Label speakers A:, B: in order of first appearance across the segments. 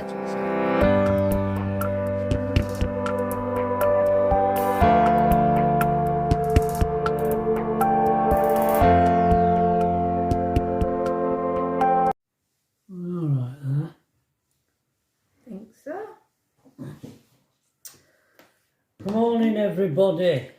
A: Alright then.
B: Think so.
A: Good morning everybody.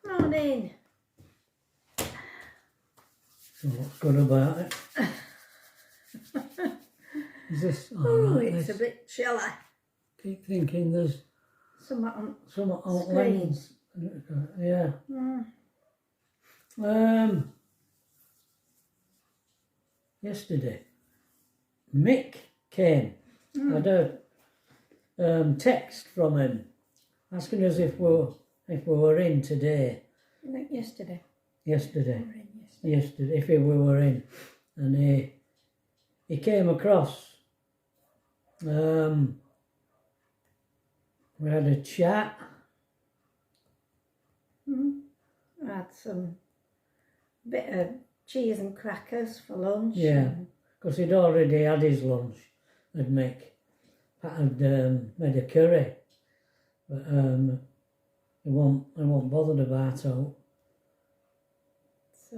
B: Morning.
A: So what's good about it? Is this
B: Oh,
A: alright?
B: it's a bit chilly.
A: Keep thinking there's
B: Something on
A: some on
B: screen.
A: lens. Yeah. Yesterday, Mick came. I had a text from him asking us if we were in today.
B: I think yesterday.
A: Yesterday.
B: We were in yesterday.
A: Yesterday, if we were in, and he came across. We had a chat.
B: I had some bit of cheese and crackers for lunch.
A: Yeah, because he'd already had his lunch. And Mick had made a curry, but he wasn't bothered about it.
B: So
A: So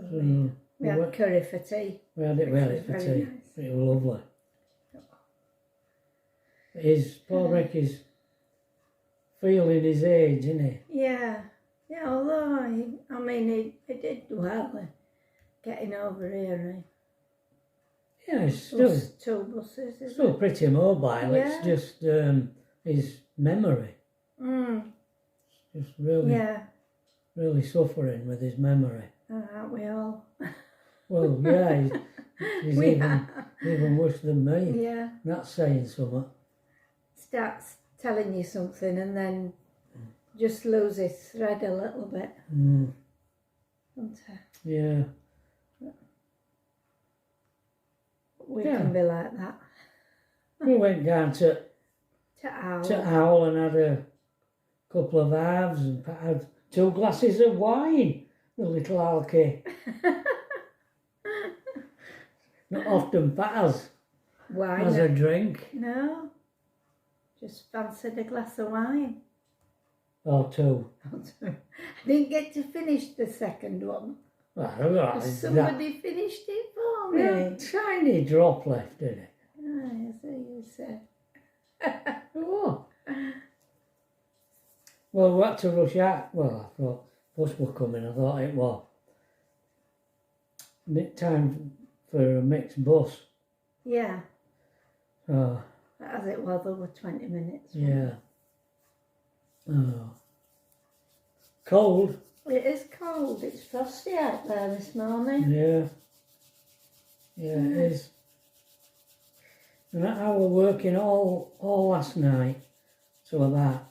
B: we had curry for tea.
A: we had it for tea.
B: Nice.
A: It was lovely. Poor Rick is feeling his age, isn't he?
B: Yeah. Yeah, although he did well getting over here.
A: Yeah, he's still
B: Two buses, isn't
A: still pretty mobile.
B: Yeah.
A: It's just his memory. Just really suffering with his memory.
B: Aren't we all?
A: Well, yeah, he's even worse than me.
B: Yeah.
A: That's saying something.
B: Starts telling you something and then just loses thread a little bit. Doesn't it?
A: Yeah.
B: We can be like that.
A: We went down to
B: To
A: Owl and had a couple of halves and had 2 glasses of wine. The little alky. Not often patters
B: wine.
A: as a drink.
B: No. Just fancied a glass of wine.
A: Or 2.
B: I didn't get to finish the second one.
A: Well,
B: Somebody finished it for me.
A: a tiny drop left in it.
B: Yes, you said.
A: Oh. Well, we had to rush out. Well, I thought bus were coming. I thought it was time for a mixed bus.
B: Yeah.
A: Oh,
B: As it was, over 20 minutes.
A: yeah. Oh. Cold.
B: It is cold. It's frosty out there this morning.
A: Yeah. Yeah, it is. And I was working all last night till about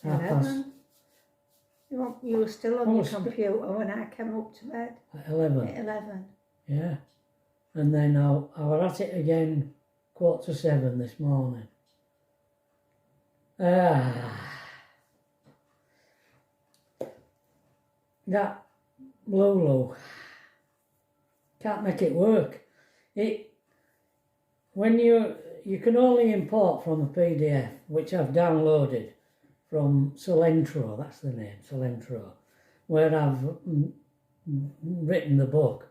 B: 11. You were still on
A: I
B: your
A: was
B: computer when I came up to bed.
A: at 11.
B: At 11.
A: Yeah. And then I was at it again 6:45 this morning. That Lulu can't make it work. When you can only import from a PDF, which I've downloaded from Cilentro, that's the name, Cilentro, where I've written the book.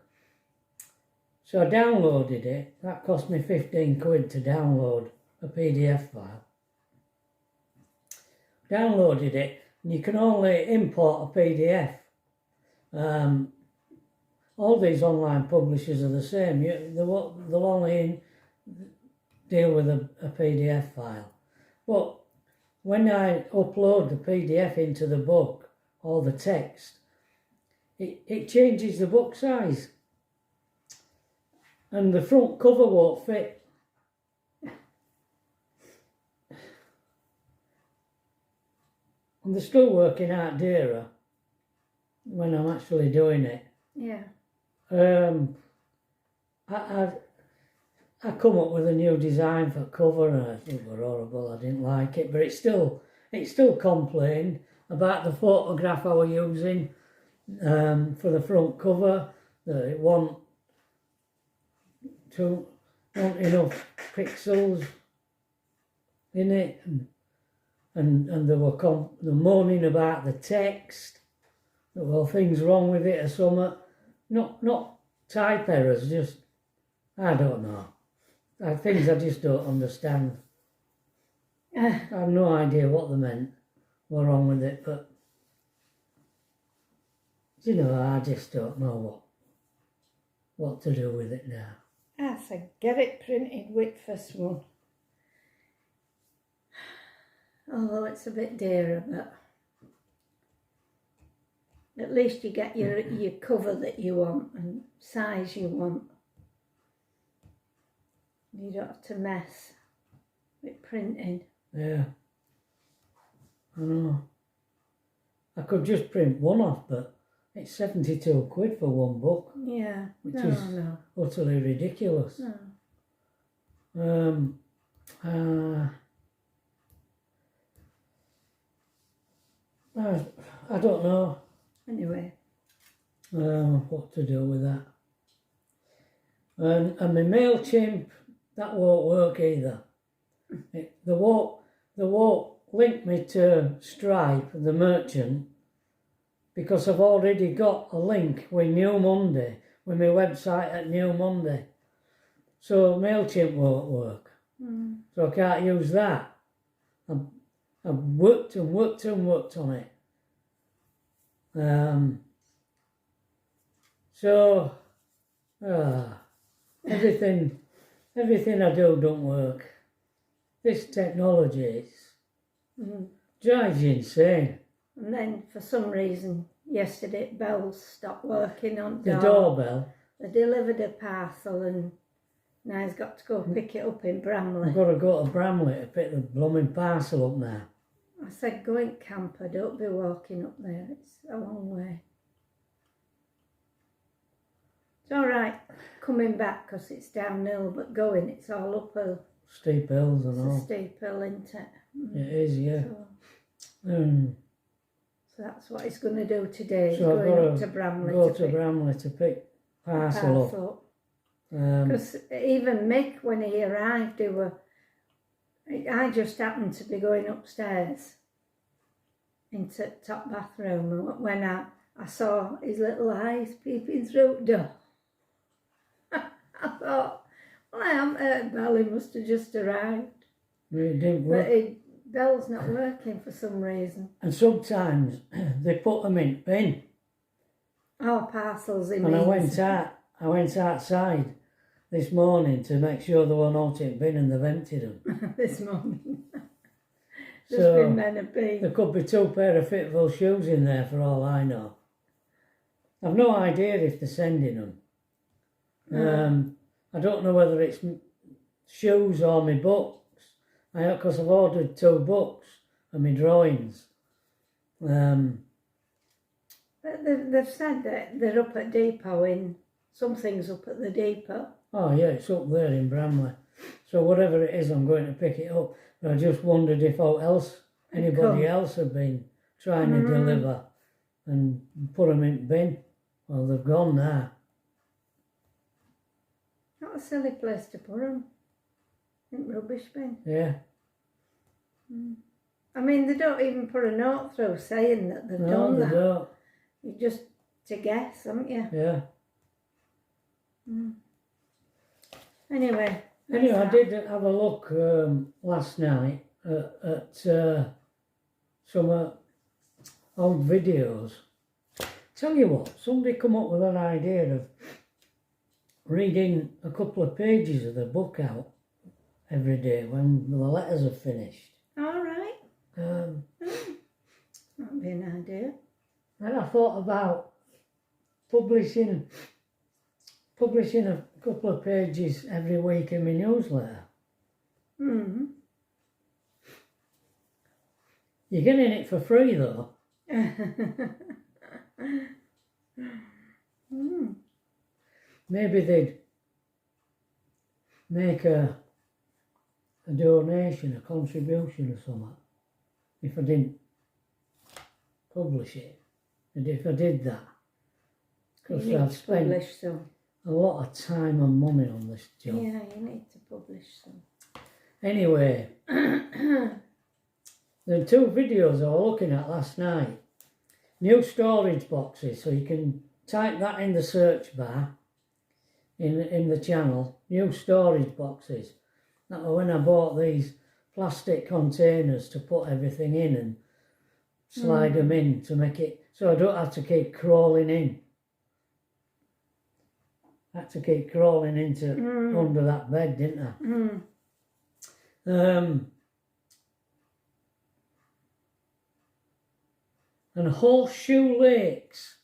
A: So I downloaded it. That cost me 15 quid to download a PDF file. Downloaded it, and you can only import a PDF. All these online publishers are the same. They'll only deal with a PDF file. But when I upload the PDF into the book, or the text, it changes the book size. And the front cover won't fit. And they're still working out dearer when I'm actually doing it.
B: Yeah.
A: I come up with a new design for cover and I thought it was horrible. I didn't like it, but it still complained about the photograph I was using for the front cover, that it wasn't enough pixels in it, and they were they're moaning about the text. There were things wrong with it or something. Not type errors, just I don't know. Things I just don't understand. I have no idea what they meant were wrong with it, but you know, I just don't know what to do with it now.
B: I said, get it printed with first one. Although it's a bit dearer, but at least you get your cover that you want and size you want. You don't have to mess with printing.
A: Yeah, I know. I could just print one off, but it's 72 quid for one book.
B: Yeah,
A: which is utterly ridiculous.
B: No.
A: I don't know.
B: Anyway.
A: What to do with that. And my MailChimp, that won't work either. They won't link me to Stripe, the merchant, because I've already got a link with New Monday, with my website at New Monday. So MailChimp won't work. So I can't use that. I've worked on it. Everything I do don't work. This technology drives you insane.
B: And then for some reason yesterday bells stopped working on
A: the doorbell.
B: They delivered a parcel and now he's got to go pick it up in Bramley.
A: I've got to go to Bramley to pick the blooming parcel up now.
B: I said, go in camper, don't be walking up there, it's a long way. It's all right coming back because it's downhill, but going it's all uphill.
A: Steep hills and all.
B: It's a steep hill, isn't it?
A: It is, yeah.
B: So that's what he's going to do today. He's
A: so
B: going up to Bramley.
A: Go to Bramley to pick parcel up.
B: Because even Mick, when he arrived, I just happened to be going upstairs into the top bathroom, and when I saw his little eyes peeping through the door, I thought, well, I haven't heard Bell, he must have just arrived.
A: It didn't work.
B: But Bell's not working for some reason.
A: And sometimes they put them in bin.
B: Oh, parcels in.
A: And I went outside this morning to make sure they were not in bin and they've emptied them.
B: This morning.
A: So
B: been meant to be.
A: There could be 2 pair of FITVILLE shoes in there for all I know. I've no idea if they're sending them. I don't know whether it's shoes or my books. Because I've ordered 2 books and my drawings.
B: They've said that they're up at Depot something's up at the depot.
A: Oh yeah, it's up there in Bramley. So whatever it is, I'm going to pick it up. But I just wondered if anybody else had been trying to deliver and put them in bin. Well, they've gone now.
B: Not a silly place to put them. In rubbish bin.
A: Yeah.
B: I mean, they don't even put a note through saying that they've done that.
A: No, they don't.
B: You just to guess, haven't you?
A: Yeah.
B: Anyway,
A: I did have a look last night at some old videos. Tell you what, somebody come up with an idea of reading a couple of pages of the book out every day when the letters are finished.
B: All right. That'd be an idea.
A: And I thought about publishing a couple of pages every week in my newsletter. You're getting it for free though. Maybe they'd make a donation, a contribution or something, if I didn't publish it. And if I did that, because I've spent a lot of time and money on this job.
B: Yeah, you need to publish some.
A: Anyway, there are two videos I was looking at last night. New storage boxes, so you can type that in the search bar in the channel. New storage boxes. That was when I bought these plastic containers to put everything in and slide them in to make it so I don't have to keep crawling in. I had to keep crawling into under that bed, didn't I? And Horseshoe Lakes.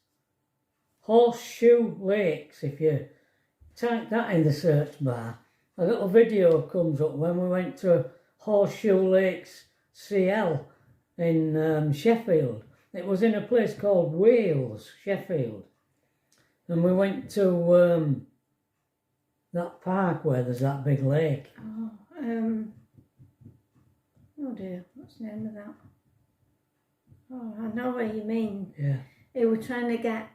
A: Horseshoe Lakes, if you type that in the search bar, a little video comes up when we went to Horseshoe Lakes CL in Sheffield. It was in a place called Wales, Sheffield. And we went to that park where there's that big lake.
B: Oh dear, what's the name of that? Oh, I know what you mean.
A: Yeah.
B: They were trying to get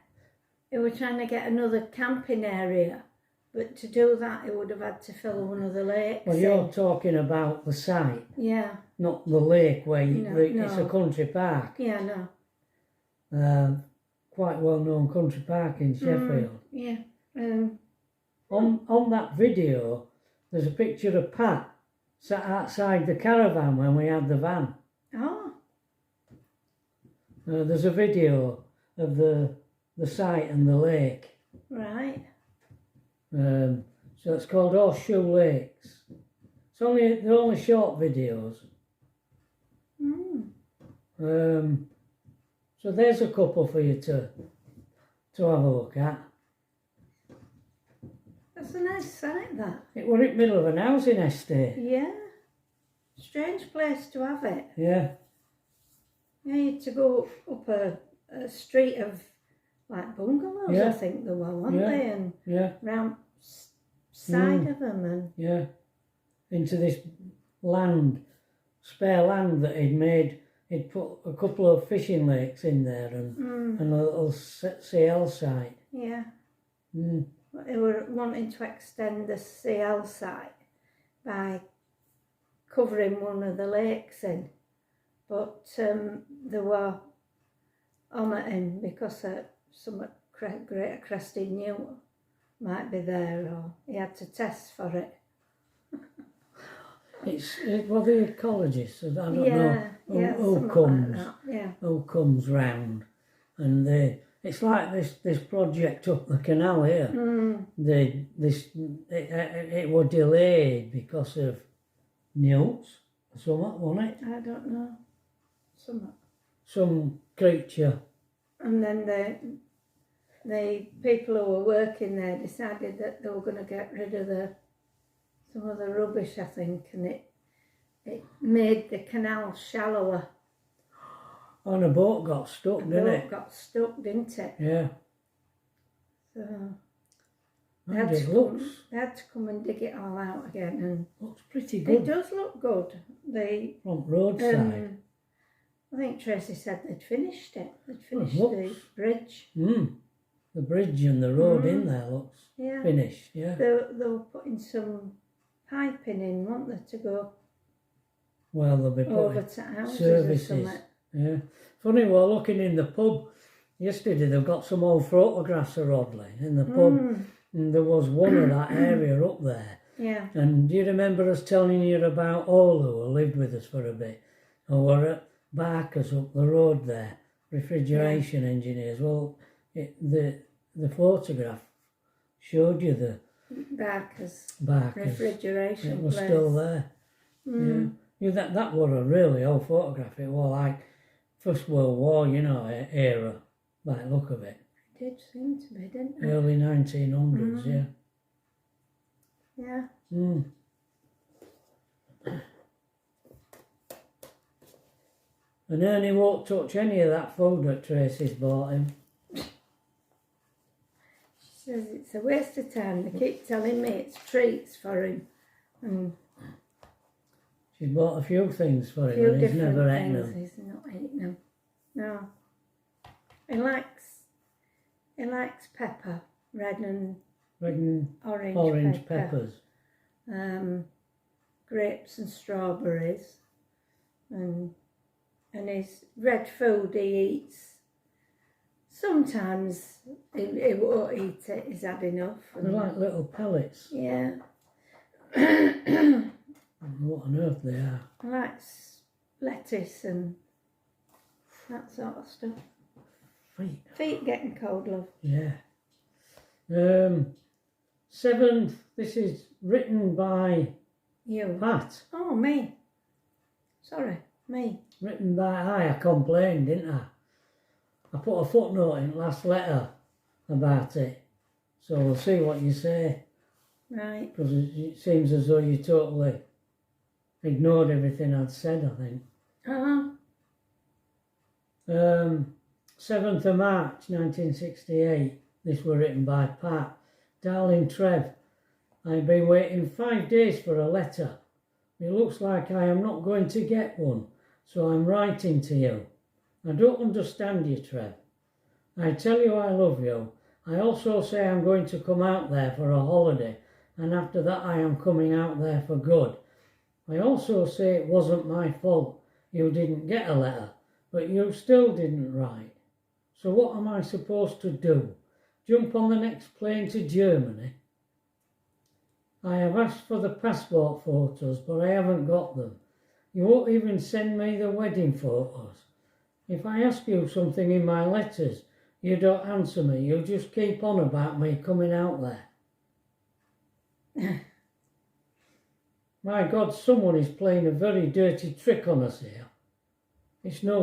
B: another camping area, but to do that, it would have had to fill one of the lakes.
A: Well, you're talking about the site.
B: Yeah.
A: Not the lake where
B: No.
A: it's a country park.
B: Yeah, no.
A: Quite well-known country park in Sheffield.
B: Yeah.
A: On that video, there's a picture of Pat sat outside the caravan when we had the van.
B: Oh.
A: There's a video of the site and the lake.
B: Right.
A: So it's called Horseshoe Lakes. They're only short videos. So there's a couple for you to have a look at.
B: That's a nice site, that.
A: It was in the middle of an housing estate.
B: Yeah. Strange place to have it.
A: Yeah.
B: Yeah, you had to go up a street of like bungalows, I think there were, weren't they? And round side of them. And
A: yeah. Into this spare land that he'd made. He'd put a couple of fishing lakes in there and a little CL site.
B: Yeah. They were wanting to extend the CL site by covering one of the lakes in, but they were on it in because some greater crested knew might be there, or he had to test for it.
A: Well, the ecologists, I don't know who comes round, and it's like this project up the canal here. It was delayed because of newts or something, wasn't it?
B: I don't know.
A: Some creature.
B: And then the people who were working there decided that they were going to get rid of some of the rubbish, I think, and it made the canal shallower.
A: And a boat got stuck, didn't it?
B: The boat got stuck, didn't it?
A: Yeah.
B: So
A: they
B: had to come and dig it all out again, and
A: looks pretty good.
B: It does look good. The
A: front roadside.
B: I think Tracy said they'd finished it. They'd finished the bridge.
A: The bridge and the road in there looks finished. Yeah.
B: They were putting some piping in, weren't they, to go
A: Well, they'll be
B: over
A: putting
B: to houses
A: services.
B: or something.
A: Yeah. Funny, we're looking in the pub yesterday. They've got some old photographs of Rodley in the pub, and there was one of that area up there.
B: Yeah.
A: And do you remember us telling you about Olu, who lived with us for a bit, who were at Barker's up the road there, refrigeration engineers? Well, the photograph showed you the
B: Barker's
A: It
B: refrigeration
A: was
B: place.
A: still there. Yeah, that was a really old photograph. It was like First World War, era, by the look of it.
B: It did seem to be, didn't it?
A: Early 1900s, yeah.
B: Yeah.
A: And Ernie won't touch any of that food that Tracy's bought him.
B: She says it's a waste of time. They keep telling me it's treats for him.
A: She's bought a few things for him and he's never eaten them.
B: He's not eaten them. No. He likes pepper, red and orange
A: peppers.
B: grapes and strawberries, and his red food he eats. Sometimes he won't eat it, he's had enough.
A: They're like little pellets.
B: Yeah.
A: What on earth they are?
B: I like lettuce and that sort of stuff. Feet getting cold, love.
A: Yeah. 7th, this is written by
B: You.
A: Pat.
B: Oh, me. Sorry, me.
A: Written by I complained, didn't I? I put a footnote in last letter about it. So we'll see what you say.
B: Right.
A: Because it seems as though you totally ignored everything I'd said, I think. 7th of March 1968. This was written by Pat. Darling Trev, I've been waiting 5 days for a letter. It looks like I am not going to get one, so I'm writing to you. I don't understand you, Trev. I tell you I love you. I also say I'm going to come out there for a holiday, and after that I am coming out there for good. I also say it wasn't my fault you didn't get a letter, but you still didn't write. So what am I supposed to do? Jump on the next plane to Germany? I have asked for the passport photos, but I haven't got them. You won't even send me the wedding photos. If I ask you something in my letters, you don't answer me. You just keep on about me coming out there. My God, someone is playing a very dirty trick on us here. It's no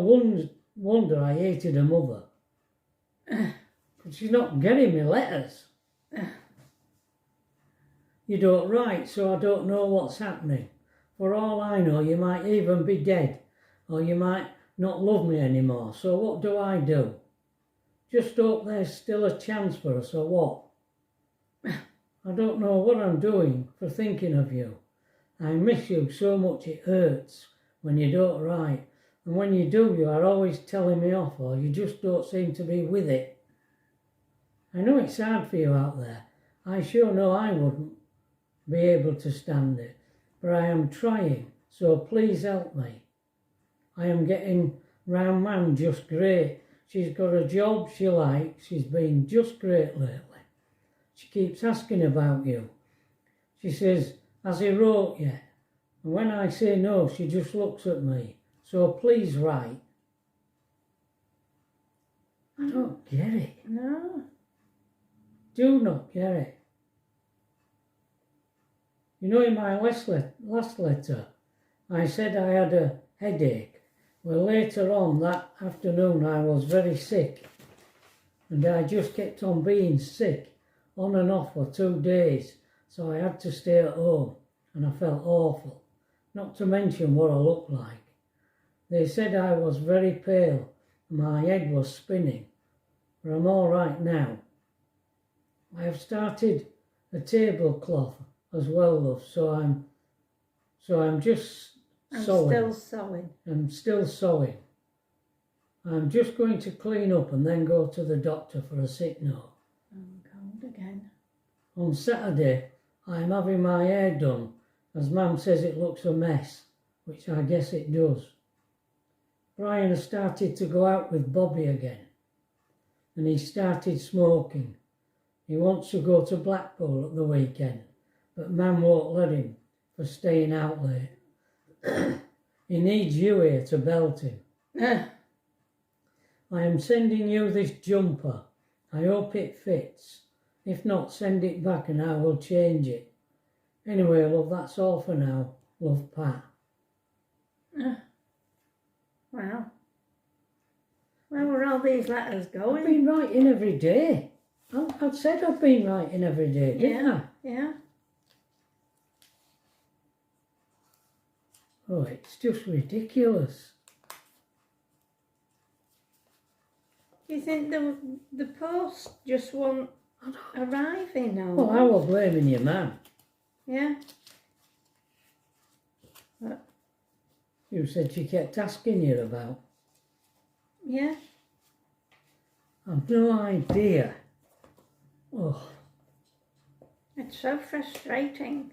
A: wonder I hated her mother. But she's not getting me letters. You don't write, so I don't know what's happening. For all I know, you might even be dead, or you might not love me anymore. So what do I do? Just hope there's still a chance for us, or what? I don't know what I'm doing for thinking of you. I miss you so much it hurts when you don't write. And when you do, you are always telling me off, or you just don't seem to be with it. I know it's hard for you out there. I sure know I wouldn't be able to stand it. But I am trying, so please help me. I am getting round Mam just great. She's got a job she likes. She's been just great lately. She keeps asking about you. She says, has he wrote yet? And when I say no, she just looks at me. So please write. I don't get it.
B: No.
A: Do not get it. You know, in my last letter, I said I had a headache. Well, later on that afternoon, I was very sick. And I just kept on being sick, on and off for 2 days. So I had to stay at home, and I felt awful. Not to mention what I looked like. They said I was very pale, and my head was spinning. But I'm all right now. I have started a tablecloth as well, love, so I'm just sewing.
B: Still sewing.
A: I'm still sewing. I'm just going to clean up and then go to the doctor for a sick note.
B: I'm cold again.
A: On Saturday, I'm having my hair done, as Mum says it looks a mess, which I guess it does. Brian has started to go out with Bobby again, and he started smoking. He wants to go to Blackpool at the weekend, but Mum won't let him for staying out late. He needs you here to belt him. I am sending you this jumper. I hope it fits. If not, send it back and I will change it. Anyway, love, that's all for now. Love, Pat.
B: Wow. Where were all these letters going?
A: I've been writing every day. I've said I've been writing every day, didn't I?
B: Yeah.
A: Oh, it's just ridiculous.
B: Do you think the post just won't arrive in or
A: Well, I was blaming your man.
B: Yeah.
A: You said she kept asking you about.
B: Yeah.
A: I've no idea. Oh.
B: It's so frustrating.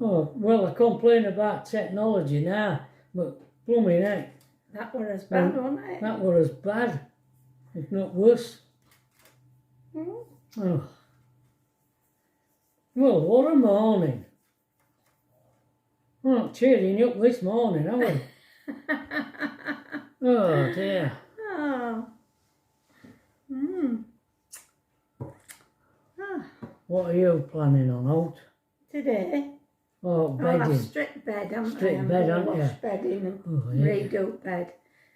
A: Oh, well, I complain about technology now, but blooming heck,
B: That were as bad, wasn't it?
A: that were as bad, if not worse.
B: Mm.
A: Oh. Well, what a morning. We're not cheering you up this morning, are we? Oh dear.
B: Oh. Mm. Ah.
A: What are you planning on out?
B: Today,
A: Oh,
B: I'll have
A: bedding.
B: stripped bed, haven't I?
A: Stripped
B: I'm
A: bed,
B: gonna
A: haven't
B: wash
A: you?
B: bedding and
A: Oh, yeah.
B: redo bed.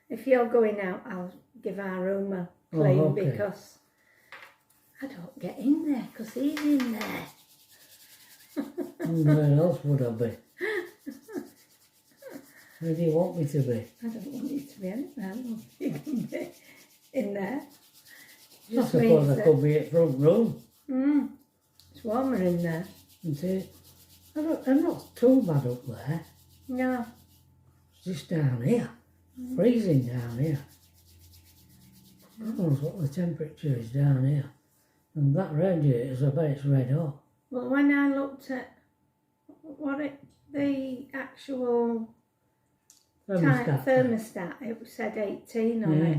B: If you're going out, I'll give our room a clean
A: okay.
B: because I don't get in there because he's in there.
A: Where else would I be? Where do you want me to be?
B: I don't want you to be anywhere. Love. You can be in there.
A: I
B: Just
A: suppose
B: means
A: I
B: that-
A: could be at front room.
B: It's warmer in there.
A: Isn't it? I'm not too bad up there.
B: No.
A: It's just down here. Freezing down here. God knows what the temperature is down here. And that radiator, I bet it's red hot.
B: Well, when I looked at the actual thermostat, it said 18 on it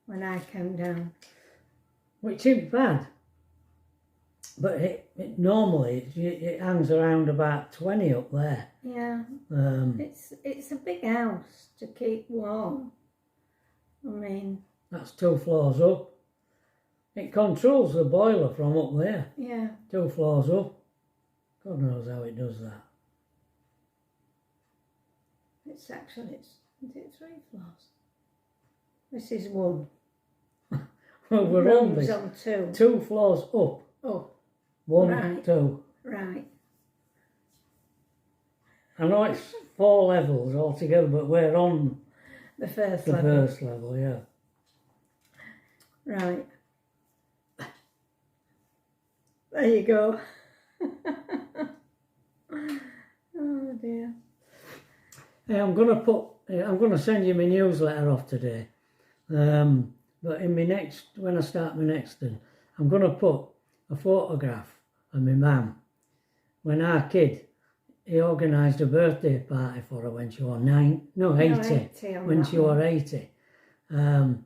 B: when I came down.
A: Which isn't bad. But it normally it hangs around about 20 up there.
B: Yeah. It's a big house to keep warm. I mean,
A: that's 2 floors up. It controls the boiler from up there.
B: Yeah.
A: 2 floors up. God knows how it does that.
B: It's actually, is it 3 floors? This is 1.
A: Well, we're on
B: Room's
A: this.
B: on 2.
A: 2 floors up.
B: Oh.
A: 1,
B: Right.
A: 2.
B: Right.
A: I know it's 4 levels altogether, but we're on
B: The first
A: the
B: level.
A: first level, yeah.
B: Right. There you go. Oh dear.
A: Hey, I'm gonna send you my newsletter off today. But in when I start my next one, I'm gonna put a photograph of my mum. When our kid, he organised a birthday party for her when she was 80. When she was 80. And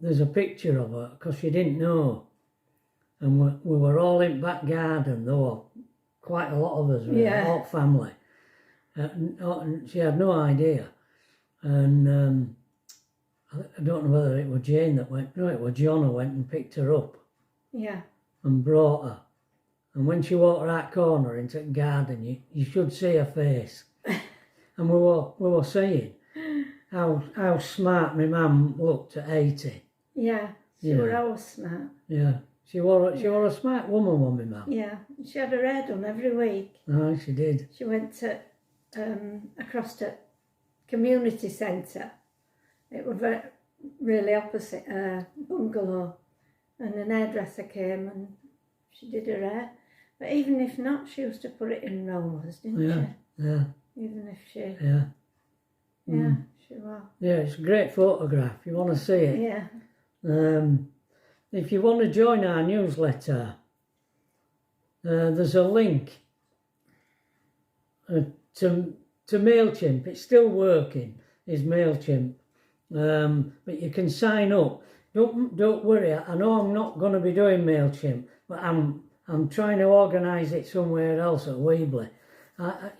A: there's a picture of her because she didn't know. And we were all in back garden, though, quite a lot of us, really, all family. And she had no idea. And I don't know whether it was Jane that went, no, it was John who went and picked her up.
B: Yeah.
A: And brought her. And when she walked that corner into the garden, you should see her face. And we were saying how smart my mum looked at 80.
B: Yeah, she was always smart.
A: Yeah. She was a smart woman, my mum.
B: Yeah, she had her hair done every week.
A: Oh, she did.
B: She went to across to community centre. It was really opposite her bungalow, and an hairdresser came and she did her hair. But even if not, she used to put it in rollers, didn't she?
A: Yeah.
B: Even if she...
A: Yeah.
B: Yeah, she was.
A: Yeah, it's a great photograph. You want to see it?
B: Yeah.
A: If you want to join our newsletter, there's a link to MailChimp. It's still working, is MailChimp. But you can sign up. Don't worry, I know I'm not going to be doing MailChimp, but I'm trying to organise it somewhere else at Weebly.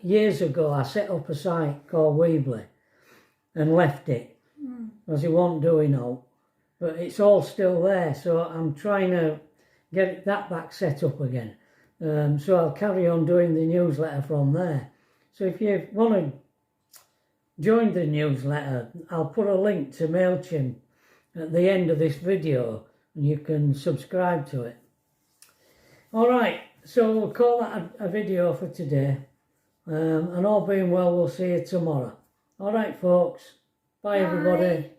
A: Years ago, I set up a site called Weebly and left it because it wasn't doing all. But it's all still there, so I'm trying to get that back set up again. So I'll carry on doing the newsletter from there. So if you want to join the newsletter, I'll put a link to MailChimp at the end of this video and you can subscribe to it. All right, so we'll call that a video for today. And all being well, we'll see you tomorrow. All right, folks. Bye, everybody.